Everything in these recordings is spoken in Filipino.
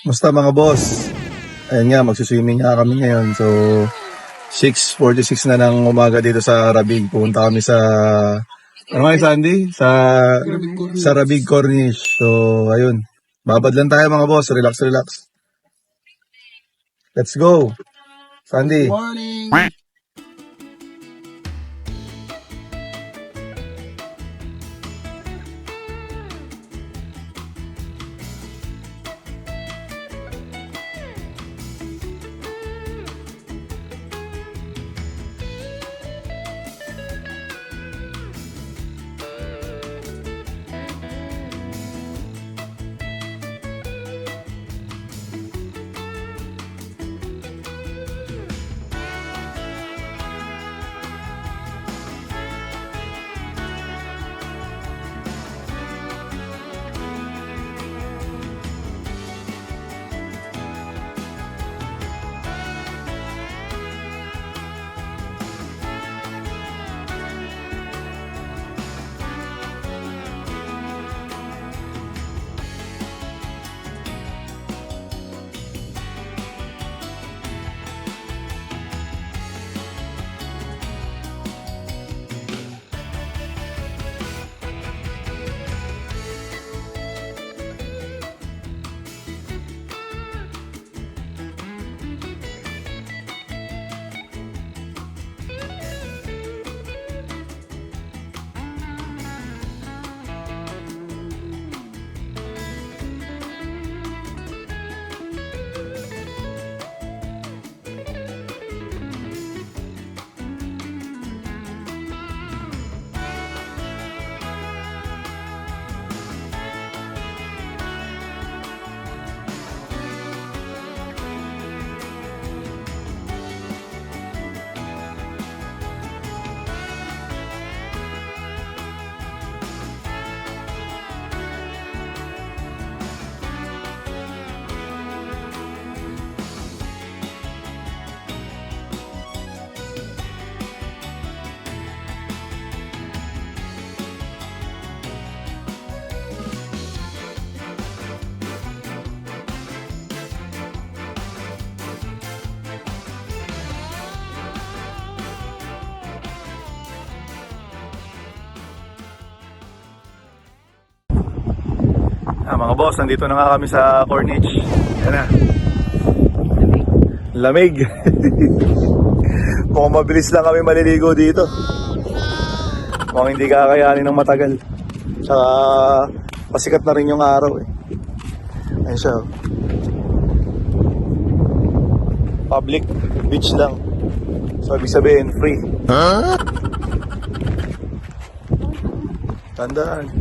Musta mga boss? Ayun nga, magsiswimming nga kami ngayon. So, 6:46 na ng umaga dito sa Rabig. Pupunta kami sa, ano nga yung Sandy? Sa Rabig Corniche. So, ayun. Babad lang tayo mga boss. Relax, relax. Let's go. Sandy. Morning! Mga boss, nandito na nga kami sa Corniche. Yan na. Lamig. Mukhang mabilis lang kami maliligo dito. Mukhang hindi kakayanin ng matagal. Tsaka pasikat na rin yung araw eh. Ayun siya. Public beach lang. So ibig sabihin free. Huh? Tandaan.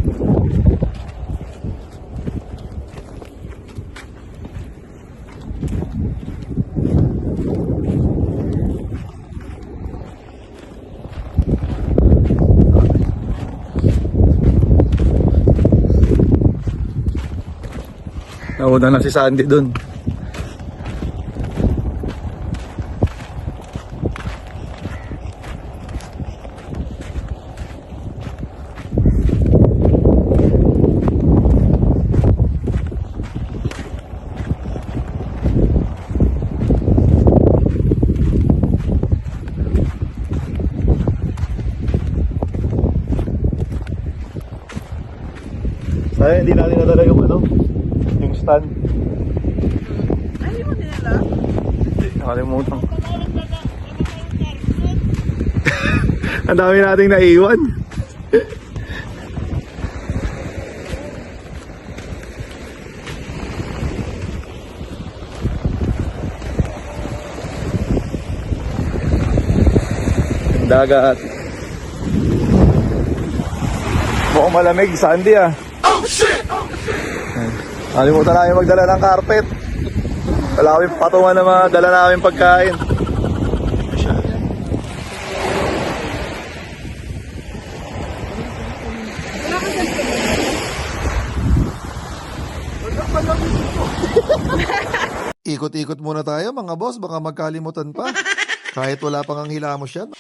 Nauna na si Sandy dun. Sayang, hindi natin nadala yung yung stand. Ay, mo nila? Nakalimutan. Ang dami nating naiwan. Dagat. Mukhang malamig, Sandy ah. Oh shit! Kalimutan namin magdala ng carpet. Wala kami patungan na mga dala namin pagkain. Ikot-ikot muna tayo mga boss, baka magkalimutan pa. Kahit wala pang ang hilamos yan.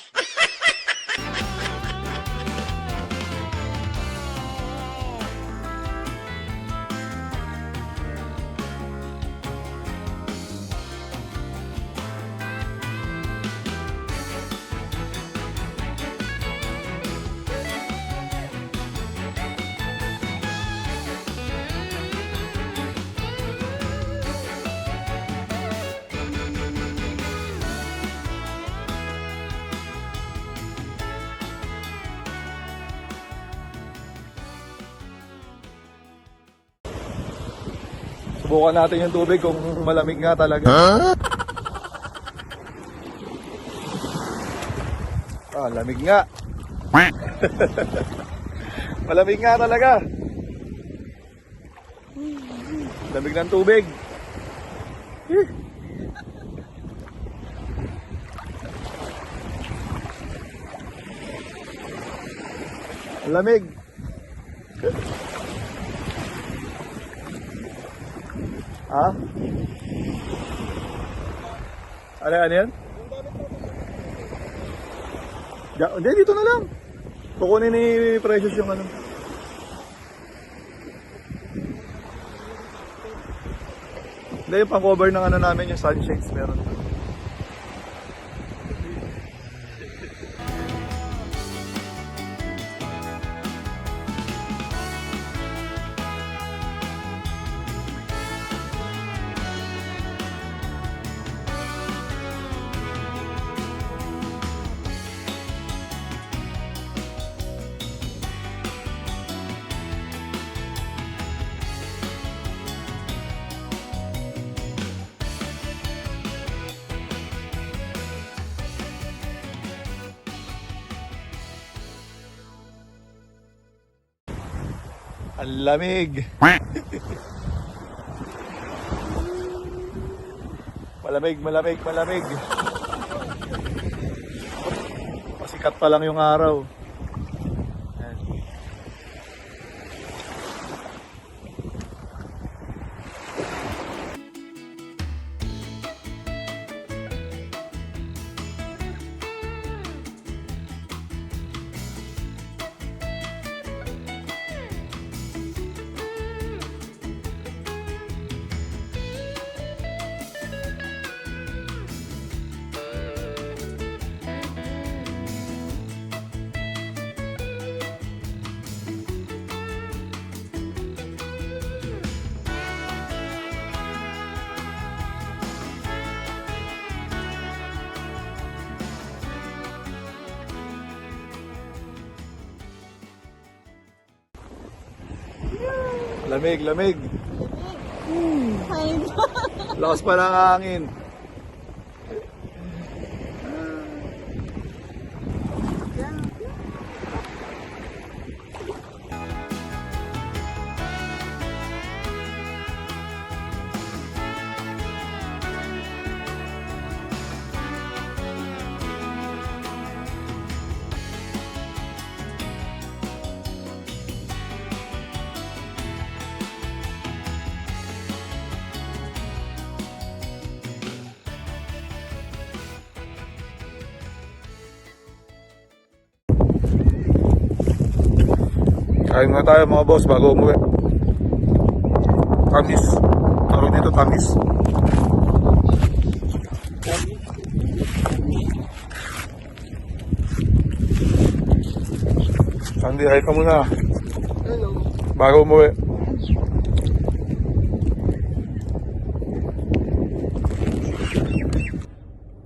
Subukan natin yung tubig kung malamig nga talaga. Ah, lamig nga. Malamig nga talaga. Lamig ng tubig. Lamig. Ha? Ano yan? Hindi, dito na lang. Kukunin ni Precious yung ano. Hindi, yung pang-cover ng ano namin, yung sunshades meron. Ang lamig. Malamig. Pasikat pa lang yung araw. Ayan. Lamig. Fine. Lakas pa ng hangin. Kain nga tayo mga boss bago umuwi. Tamis. Tawag dito tamis. Sandy, hay ka muna. Hello. Bago umuwi.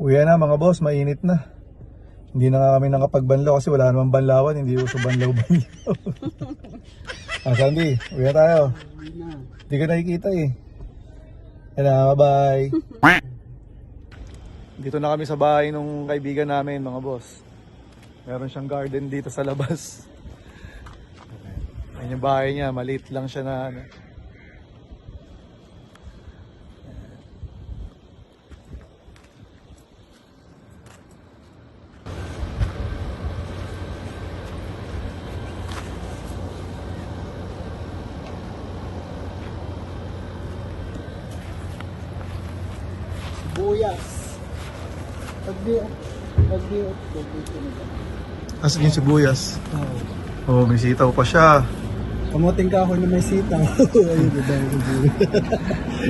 Uwi na mga boss, mainit na. Hindi na nga kami nakapagbanlaw kasi wala namang banlawan, hindi uso banlaw-banlaw. Sandy, uwi na tayo. Hindi ka nakikita eh. Yan na, bye-bye. Dito na kami sa bahay nung kaibigan namin mga boss. Meron siyang garden dito sa labas. Yan yung bahay niya, maliit lang siya na ano. Buyas. Pag di dito na ba? Asan yung sibuyas? Oo. Oh, may sitaw pa siya. Kamuting kahoy na may sitaw. Ayun, diba yung sibuyas.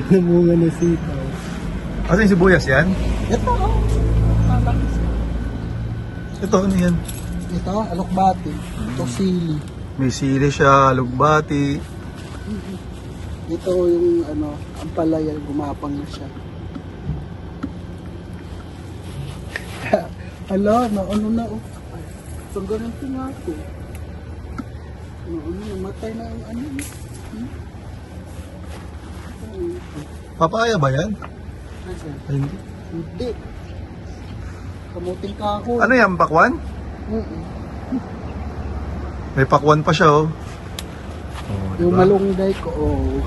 Namunga na sitaw. Asan yung sibuyas yan? Ito, oh. Malakis. Ito, ano yan? Ito, alokbati. Ito, sili. May sili siya, alugbati. Ito yung ano, ang palaya, gumapang na siya. Hala, ano na oh. So ganito nga ako. Namatay na ang ano. Papaya ba yan? Ay, hindi. Hindi. Kamuting kahoy. Ano yan, pakwan? Mm-mm. May pakwan pa siya, oh. Yung malunggay ko, oh.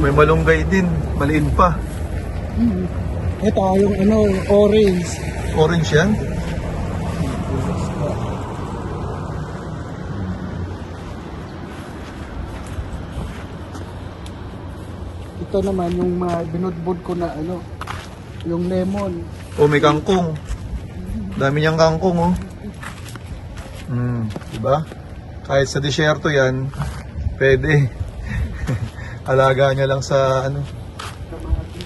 May malunggay din. Maliin pa. Ito, yung ano, orange. Orange yan? Ito naman, yung binudbud ko na ano, yung lemon. Oh, may kangkong. Dami niyang kangkong, oh. Diba? Kahit sa disyerto yan, pwede. Alaga niya lang sa ano. Kamatis.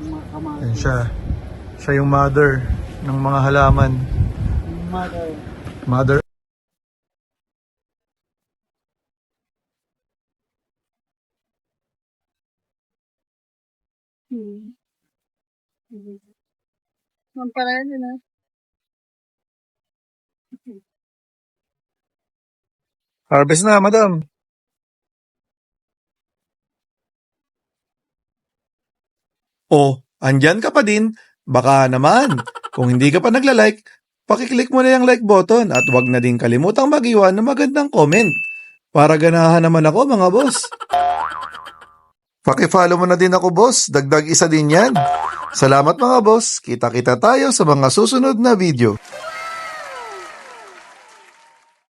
Yung mga kamatis. Yan siya. Siya yung mother ng mga halaman. Yung mga Mother. Mampalaya na. Harvest na, madam. Oh, andyan ka pa din. Baka naman, kung hindi ka pa nagla-like, pakiclick mo na yung like button at wag na din kalimutang mag-iwan ng magandang comment. Para ganahan naman ako, mga boss. Pakifollow mo na din ako, boss. Dagdag isa din yan. Salamat, mga boss. Kita-kita tayo sa mga susunod na video.